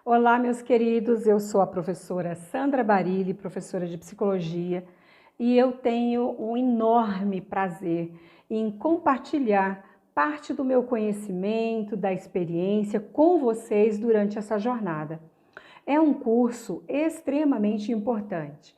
Olá, meus queridos, eu sou a professora Sandra Barilli, professora de psicologia, e eu tenho um enorme prazer em compartilhar parte do meu conhecimento, da experiência com vocês durante essa jornada. É um curso extremamente importante.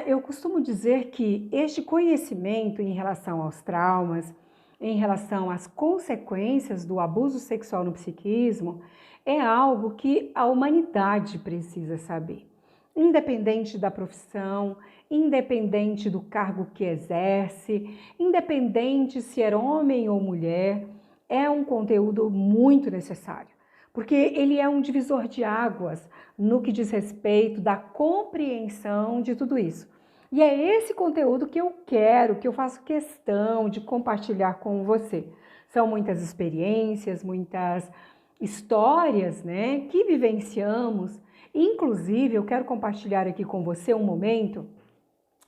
Eu costumo dizer que este conhecimento em relação aos traumas, em relação às consequências do abuso sexual no psiquismo, é algo que a humanidade precisa saber. Independente da profissão, independente do cargo que exerce, independente se é homem ou mulher, é um conteúdo muito necessário, porque ele é um divisor de águas no que diz respeito da compreensão de tudo isso. E é esse conteúdo que eu faço questão de compartilhar com você. São muitas experiências, muitas histórias, né, que vivenciamos. Inclusive, eu quero compartilhar aqui com você um momento,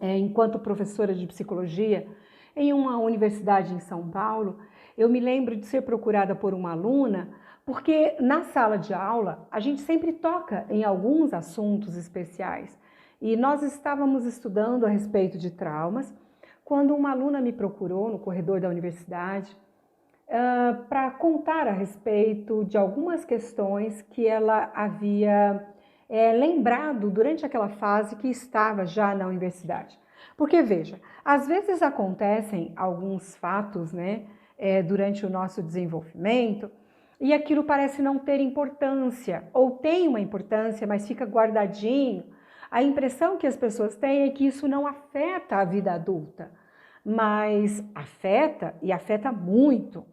enquanto professora de psicologia, em uma universidade em São Paulo, eu me lembro de ser procurada por uma aluna, porque na sala de aula a gente sempre toca em alguns assuntos especiais. E nós estávamos estudando a respeito de traumas, quando uma aluna me procurou no corredor da universidade para contar a respeito de algumas questões que ela havia lembrado durante aquela fase que estava já na universidade. Porque, veja, às vezes acontecem alguns fatos, né, durante o nosso desenvolvimento, e aquilo parece não ter importância, ou tem uma importância, mas fica guardadinho. A impressão que as pessoas têm é que isso não afeta a vida adulta, mas afeta e afeta muito.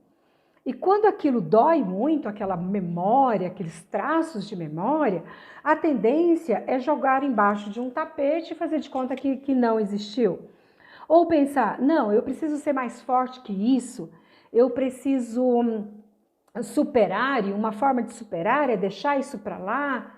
E quando aquilo dói muito, aquela memória, aqueles traços de memória, a tendência é jogar embaixo de um tapete e fazer de conta que não existiu. Ou pensar, não, eu preciso ser mais forte que isso, eu preciso superar, e uma forma de superar é deixar isso para lá,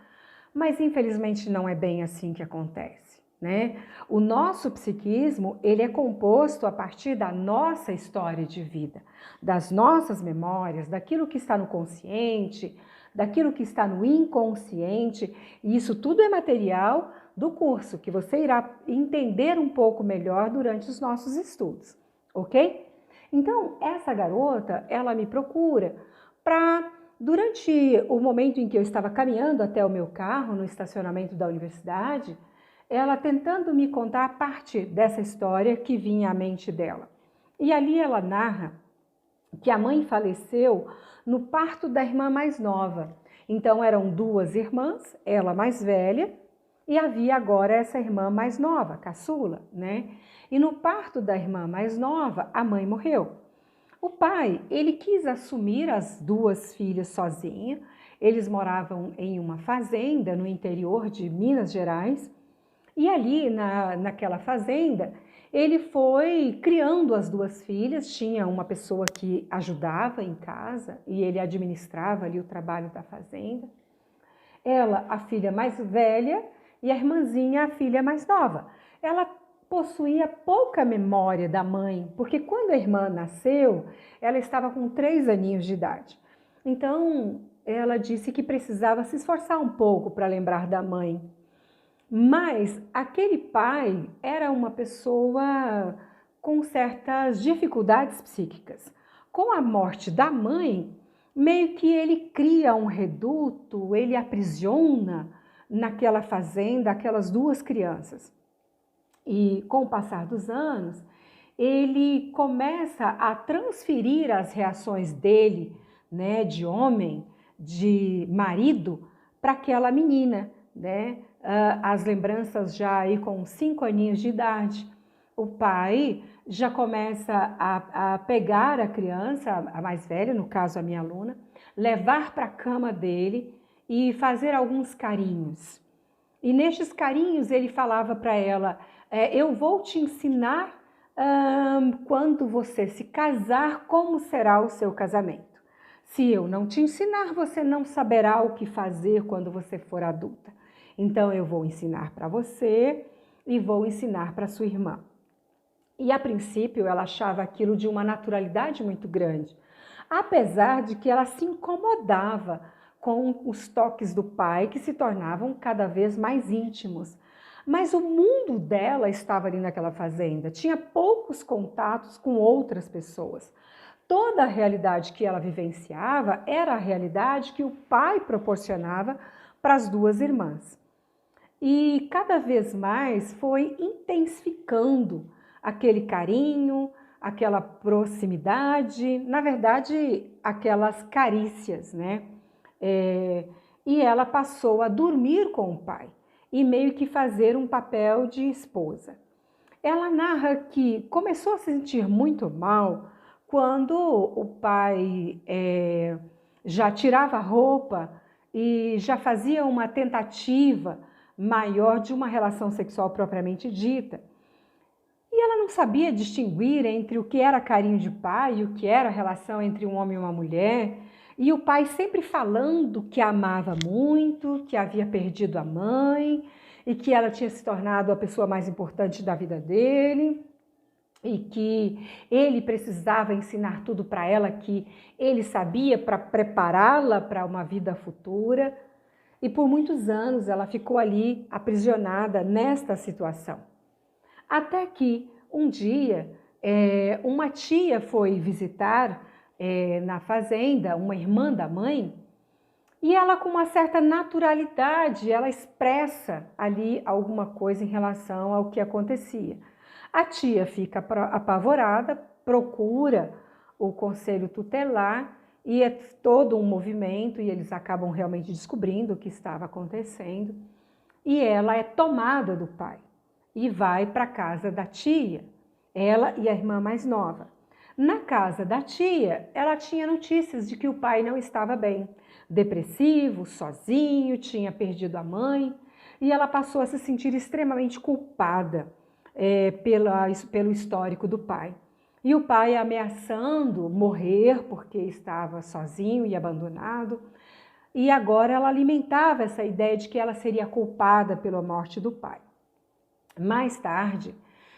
mas infelizmente não é bem assim que acontece, né? O nosso psiquismo, ele é composto a partir da nossa história de vida, das nossas memórias, daquilo que está no consciente, daquilo que está no inconsciente, e isso tudo é material do curso, que você irá entender um pouco melhor durante os nossos estudos, ok? Então, essa garota, ela me procura para, durante o momento em que eu estava caminhando até o meu carro, no estacionamento da universidade, ela tentando me contar parte dessa história que vinha à mente dela. E ali ela narra que a mãe faleceu no parto da irmã mais nova. Então eram duas irmãs, ela mais velha, e havia agora essa irmã mais nova, caçula, né? E no parto da irmã mais nova, a mãe morreu. O pai, ele quis assumir as duas filhas sozinho. Eles moravam em uma fazenda no interior de Minas Gerais. E ali, naquela fazenda, ele foi criando as duas filhas. Tinha uma pessoa que ajudava em casa e ele administrava ali o trabalho da fazenda. Ela, a filha mais velha, e a irmãzinha, a filha mais nova. Ela possuía pouca memória da mãe, porque quando a irmã nasceu, ela estava com 3 aninhos de idade. Então, ela disse que precisava se esforçar um pouco para lembrar da mãe. Mas aquele pai era uma pessoa com certas dificuldades psíquicas. Com a morte da mãe, meio que ele cria um reduto, ele aprisiona naquela fazenda aquelas duas crianças. E com o passar dos anos, ele começa a transferir as reações dele, né, de homem, de marido, para aquela menina, né? As lembranças já aí com 5 aninhos de idade. O pai já começa a pegar a criança, a mais velha, no caso a minha aluna, levar para a cama dele e fazer alguns carinhos. E nestes carinhos ele falava para ela, eu vou te ensinar quando você se casar, como será o seu casamento. Se eu não te ensinar, você não saberá o que fazer quando você for adulta. Então eu vou ensinar para você e vou ensinar para sua irmã. E a princípio ela achava aquilo de uma naturalidade muito grande, apesar de que ela se incomodava com os toques do pai que se tornavam cada vez mais íntimos. Mas o mundo dela estava ali naquela fazenda, tinha poucos contatos com outras pessoas. Toda a realidade que ela vivenciava era a realidade que o pai proporcionava para as duas irmãs. E cada vez mais foi intensificando aquele carinho, aquela proximidade, na verdade, aquelas carícias, né? E ela passou a dormir com o pai e meio que fazer um papel de esposa. Ela narra que começou a se sentir muito mal quando o pai já tirava a roupa e já fazia uma tentativa maior de uma relação sexual propriamente dita. E ela não sabia distinguir entre o que era carinho de pai e o que era relação entre um homem e uma mulher. E o pai sempre falando que a amava muito, que havia perdido a mãe e que ela tinha se tornado a pessoa mais importante da vida dele e que ele precisava ensinar tudo para ela que ele sabia para prepará-la para uma vida futura. E por muitos anos ela ficou ali aprisionada nesta situação. Até que um dia uma tia foi visitar na fazenda, uma irmã da mãe, e ela com uma certa naturalidade, ela expressa ali alguma coisa em relação ao que acontecia. A tia fica apavorada, procura o conselho tutelar e é todo um movimento e eles acabam realmente descobrindo o que estava acontecendo e ela é tomada do pai e vai para a casa da tia, ela e a irmã mais nova. Na casa da tia, ela tinha notícias de que o pai não estava bem, depressivo, sozinho, tinha perdido a mãe e ela passou a se sentir extremamente culpada pelo histórico do pai. E o pai ameaçando morrer porque estava sozinho e abandonado. E agora ela alimentava essa ideia de que ela seria culpada pela morte do pai. Mais tarde,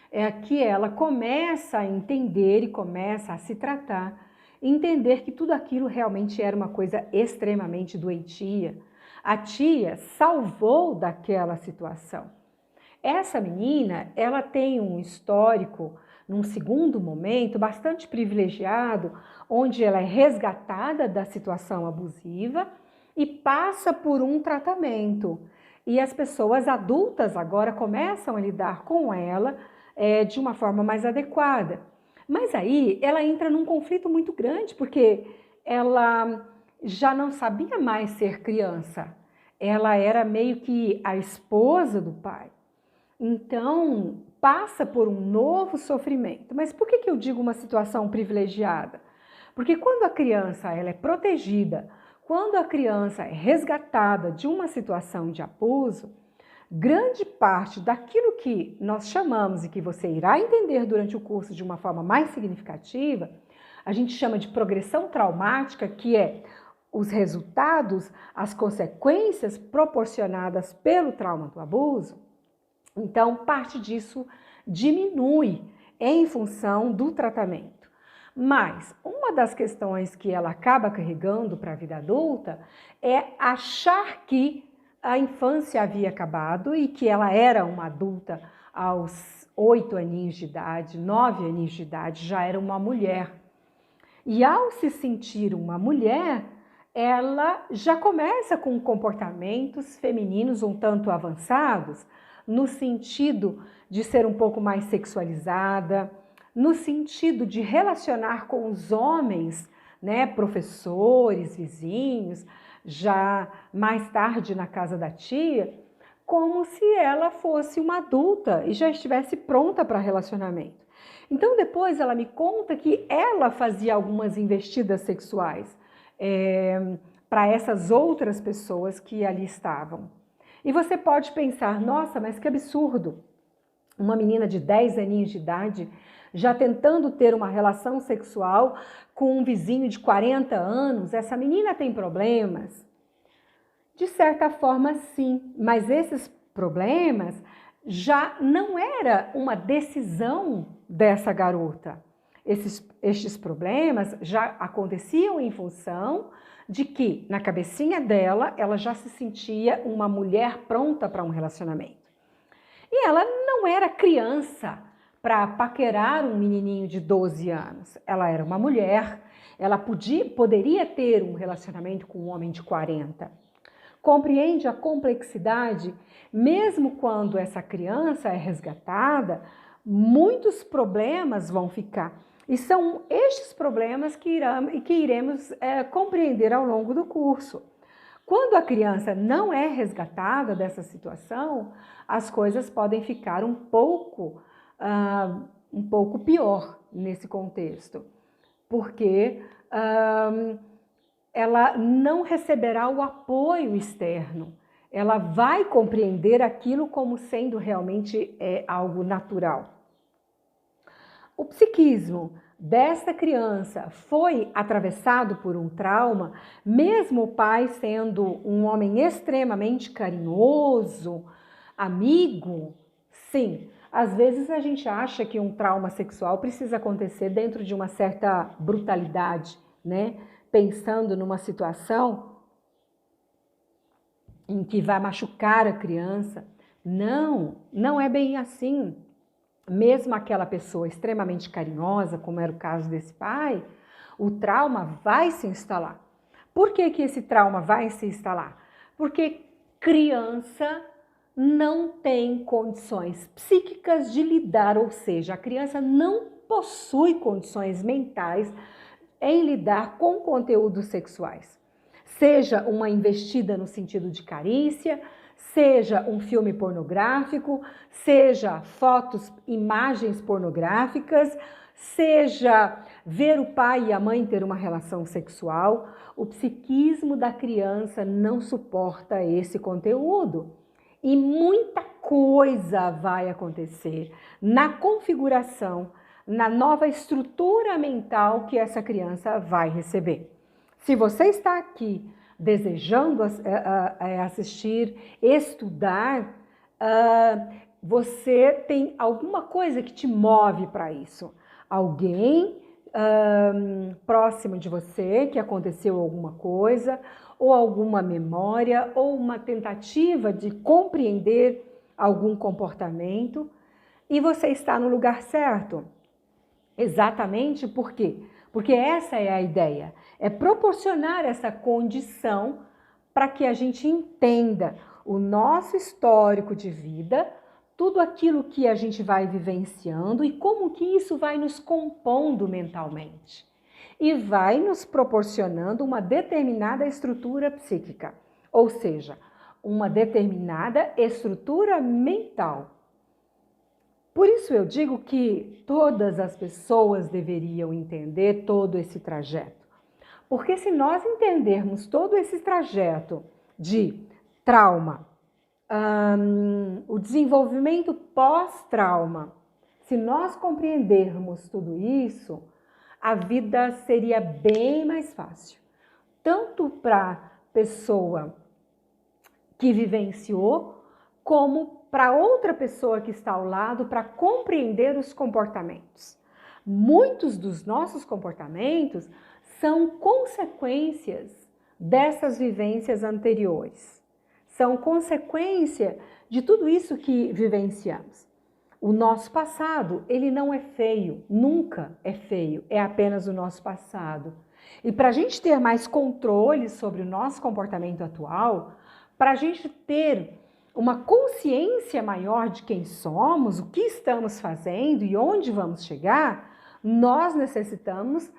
é que ela começa a entender e começa a se tratar, entender que tudo aquilo realmente era uma coisa extremamente doentia. A tia salvou daquela situação. Essa menina, ela tem um histórico, num segundo momento, bastante privilegiado, onde ela é resgatada da situação abusiva e passa por um tratamento. E as pessoas adultas agora começam a lidar com ela de uma forma mais adequada. Mas aí ela entra num conflito muito grande, porque ela já não sabia mais ser criança. Ela era meio que a esposa do pai. Então, passa por um novo sofrimento. Mas por que eu digo uma situação privilegiada? Porque quando a criança ela é protegida, quando a criança é resgatada de uma situação de abuso, grande parte daquilo que nós chamamos e que você irá entender durante o curso de uma forma mais significativa, a gente chama de progressão traumática, que é os resultados, as consequências proporcionadas pelo trauma do abuso. Então, parte disso diminui em função do tratamento. Mas uma das questões que ela acaba carregando para a vida adulta é achar que a infância havia acabado e que ela era uma adulta aos 8 aninhos de idade, 9 aninhos de idade, já era uma mulher. E ao se sentir uma mulher, ela já começa com comportamentos femininos um tanto avançados, no sentido de ser um pouco mais sexualizada, no sentido de relacionar com os homens, né, professores, vizinhos, já mais tarde na casa da tia, como se ela fosse uma adulta e já estivesse pronta para relacionamento. Então depois ela me conta que ela fazia algumas investidas sexuais para essas outras pessoas que ali estavam. E você pode pensar, nossa, mas que absurdo, uma menina de 10 aninhos de idade já tentando ter uma relação sexual com um vizinho de 40 anos, essa menina tem problemas? De certa forma, sim, mas esses problemas já não era uma decisão dessa garota. Estes problemas já aconteciam em função de que, na cabecinha dela, ela já se sentia uma mulher pronta para um relacionamento. E ela não era criança para paquerar um menininho de 12 anos. Ela era uma mulher, ela poderia ter um relacionamento com um homem de 40. Compreende a complexidade? Mesmo quando essa criança é resgatada, muitos problemas vão ficar. E são estes problemas que iremos compreender ao longo do curso. Quando a criança não é resgatada dessa situação, as coisas podem ficar um pouco pior nesse contexto, porque ela não receberá o apoio externo. Ela vai compreender aquilo como sendo realmente algo natural. O psiquismo desta criança foi atravessado por um trauma, mesmo o pai sendo um homem extremamente carinhoso, amigo. Sim, às vezes a gente acha que um trauma sexual precisa acontecer dentro de uma certa brutalidade, né? Pensando numa situação em que vai machucar a criança. Não, não é bem assim. Mesmo aquela pessoa extremamente carinhosa, como era o caso desse pai, o trauma vai se instalar. Por que esse trauma vai se instalar? Porque criança não tem condições psíquicas de lidar, ou seja, a criança não possui condições mentais em lidar com conteúdos sexuais. Seja uma investida no sentido de carícia, seja um filme pornográfico, seja fotos, imagens pornográficas, seja ver o pai e a mãe ter uma relação sexual, o psiquismo da criança não suporta esse conteúdo. E muita coisa vai acontecer na configuração, na nova estrutura mental que essa criança vai receber. Se você está aqui desejando assistir, estudar, você tem alguma coisa que te move para isso. Alguém próximo de você que aconteceu alguma coisa, ou alguma memória, ou uma tentativa de compreender algum comportamento, e você está no lugar certo. Exatamente por quê? Porque essa é a ideia, é proporcionar essa condição para que a gente entenda o nosso histórico de vida, tudo aquilo que a gente vai vivenciando e como que isso vai nos compondo mentalmente. E vai nos proporcionando uma determinada estrutura psíquica, ou seja, uma determinada estrutura mental. Por isso eu digo que todas as pessoas deveriam entender todo esse trajeto. Porque se nós entendermos todo esse trajeto de trauma, o desenvolvimento pós-trauma, se nós compreendermos tudo isso, a vida seria bem mais fácil. Tanto para a pessoa que vivenciou, como para outra pessoa que está ao lado, para compreender os comportamentos. Muitos dos nossos comportamentos são consequências dessas vivências anteriores. São consequência de tudo isso que vivenciamos. O nosso passado, ele não é feio, nunca é feio, é apenas o nosso passado. E para a gente ter mais controle sobre o nosso comportamento atual, para a gente ter uma consciência maior de quem somos, o que estamos fazendo e onde vamos chegar, nós necessitamos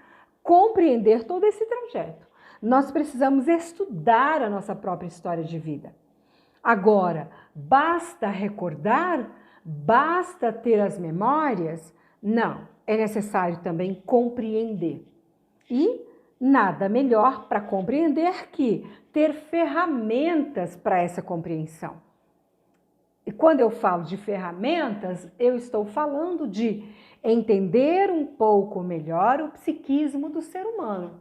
compreender todo esse trajeto. Nós precisamos estudar a nossa própria história de vida. Agora, basta recordar? Basta ter as memórias? Não, é necessário também compreender. E nada melhor para compreender que ter ferramentas para essa compreensão. E quando eu falo de ferramentas, eu estou falando de entender um pouco melhor o psiquismo do ser humano.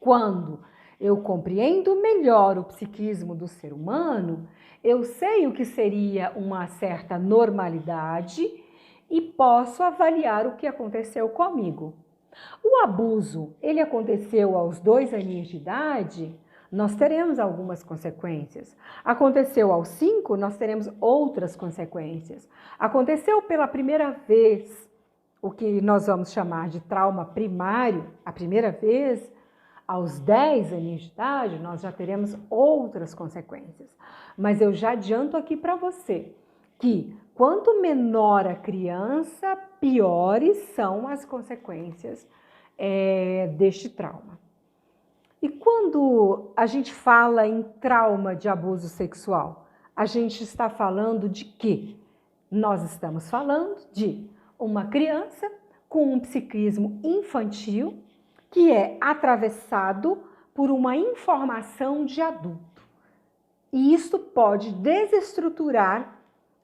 Quando eu compreendo melhor o psiquismo do ser humano, eu sei o que seria uma certa normalidade e posso avaliar o que aconteceu comigo. O abuso, ele aconteceu aos 2 aninhos de idade, nós teremos algumas consequências. Aconteceu aos 5, nós teremos outras consequências. Aconteceu pela primeira vez, o que nós vamos chamar de trauma primário, a primeira vez, aos 10 anos de idade, nós já teremos outras consequências. Mas eu já adianto aqui para você que quanto menor a criança, piores são as consequências deste trauma. E quando a gente fala em trauma de abuso sexual, a gente está falando de quê? Nós estamos falando de uma criança com um psiquismo infantil que é atravessado por uma informação de adulto. E isso pode desestruturar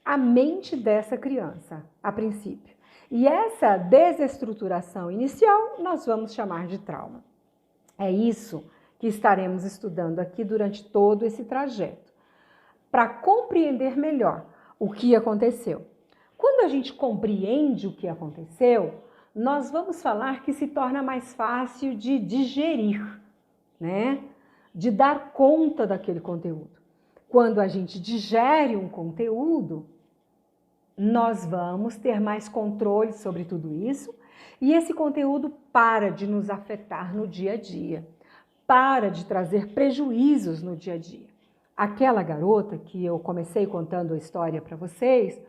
a mente dessa criança, a princípio. E essa desestruturação inicial nós vamos chamar de trauma. É isso que estaremos estudando aqui durante todo esse trajeto, para compreender melhor o que aconteceu. Quando a gente compreende o que aconteceu, nós vamos falar que se torna mais fácil de digerir, né? De dar conta daquele conteúdo. Quando a gente digere um conteúdo, nós vamos ter mais controle sobre tudo isso e esse conteúdo para de nos afetar no dia a dia, para de trazer prejuízos no dia a dia. Aquela garota que eu comecei contando a história para vocês,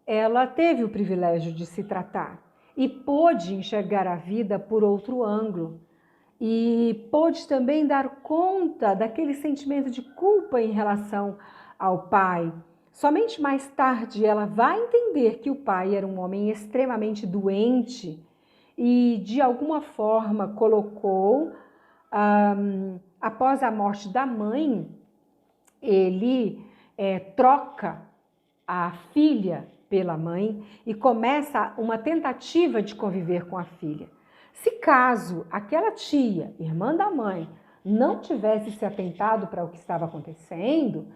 ela teve o privilégio de se tratar e pôde enxergar a vida por outro ângulo e pôde também dar conta daquele sentimento de culpa em relação ao pai. Somente mais tarde ela vai entender que o pai era um homem extremamente doente e de alguma forma colocou, após a morte da mãe, ele troca a filha pela mãe e começa uma tentativa de conviver com a filha. Se caso aquela tia, irmã da mãe, não tivesse se atentado para o que estava acontecendo,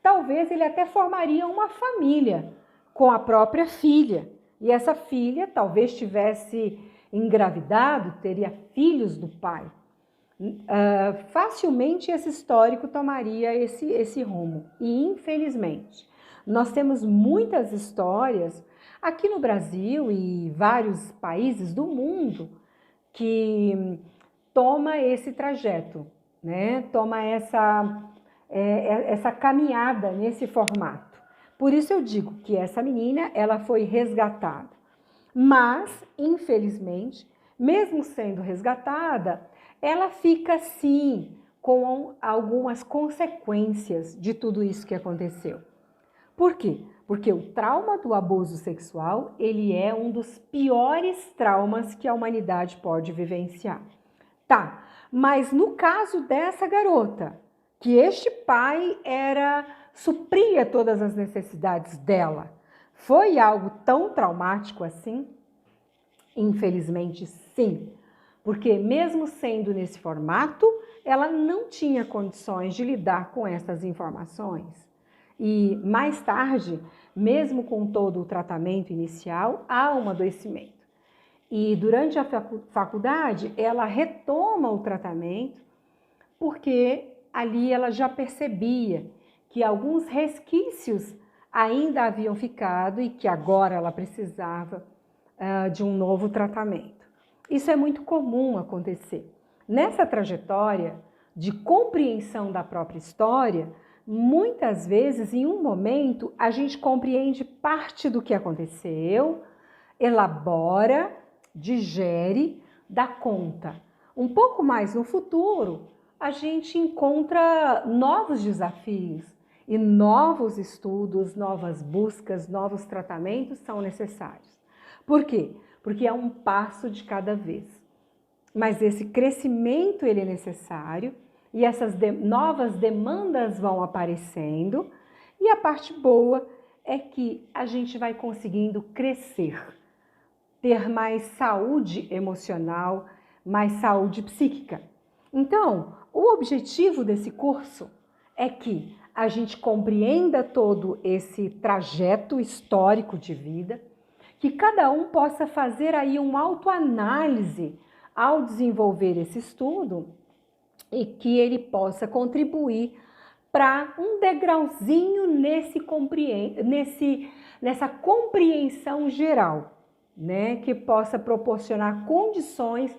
talvez ele até formaria uma família com a própria filha. E essa filha talvez tivesse engravidado, teria filhos do pai. Facilmente esse histórico tomaria esse rumo. E infelizmente, nós temos muitas histórias aqui no Brasil e vários países do mundo que toma esse trajeto, né? Toma essa caminhada nesse formato. Por isso eu digo que essa menina, ela foi resgatada. Mas, infelizmente, mesmo sendo resgatada, ela fica sim com algumas consequências de tudo isso que aconteceu. Por quê? Porque o trauma do abuso sexual, ele é um dos piores traumas que a humanidade pode vivenciar. Tá, mas no caso dessa garota, que este pai supria todas as necessidades dela, foi algo tão traumático assim? Infelizmente, sim. Porque mesmo sendo nesse formato, ela não tinha condições de lidar com essas informações. E mais tarde, mesmo com todo o tratamento inicial, há um adoecimento. E durante a faculdade, ela retoma o tratamento porque ali ela já percebia que alguns resquícios ainda haviam ficado e que agora ela precisava de um novo tratamento. Isso é muito comum acontecer. Nessa trajetória de compreensão da própria história, muitas vezes, em um momento, a gente compreende parte do que aconteceu, elabora, digere, dá conta. Um pouco mais no futuro, a gente encontra novos desafios e novos estudos, novas buscas, novos tratamentos são necessários. Por quê? Porque é um passo de cada vez. Mas esse crescimento ele é necessário e essas novas demandas vão aparecendo e a parte boa é que a gente vai conseguindo crescer, ter mais saúde emocional, mais saúde psíquica. Então, o objetivo desse curso é que a gente compreenda todo esse trajeto histórico de vida, que cada um possa fazer aí uma autoanálise ao desenvolver esse estudo e que ele possa contribuir para um degrauzinho nessa compreensão geral, né? Que possa proporcionar condições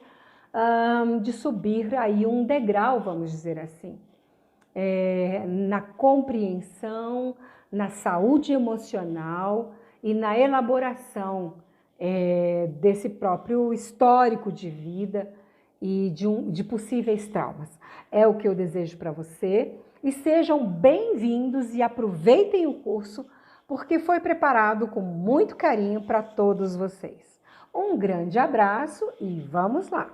de subir aí um degrau, vamos dizer assim, na compreensão, na saúde emocional e na elaboração desse próprio histórico de vida e de possíveis traumas. É o que eu desejo para você e sejam bem-vindos e aproveitem o curso porque foi preparado com muito carinho para todos vocês. Um grande abraço e vamos lá!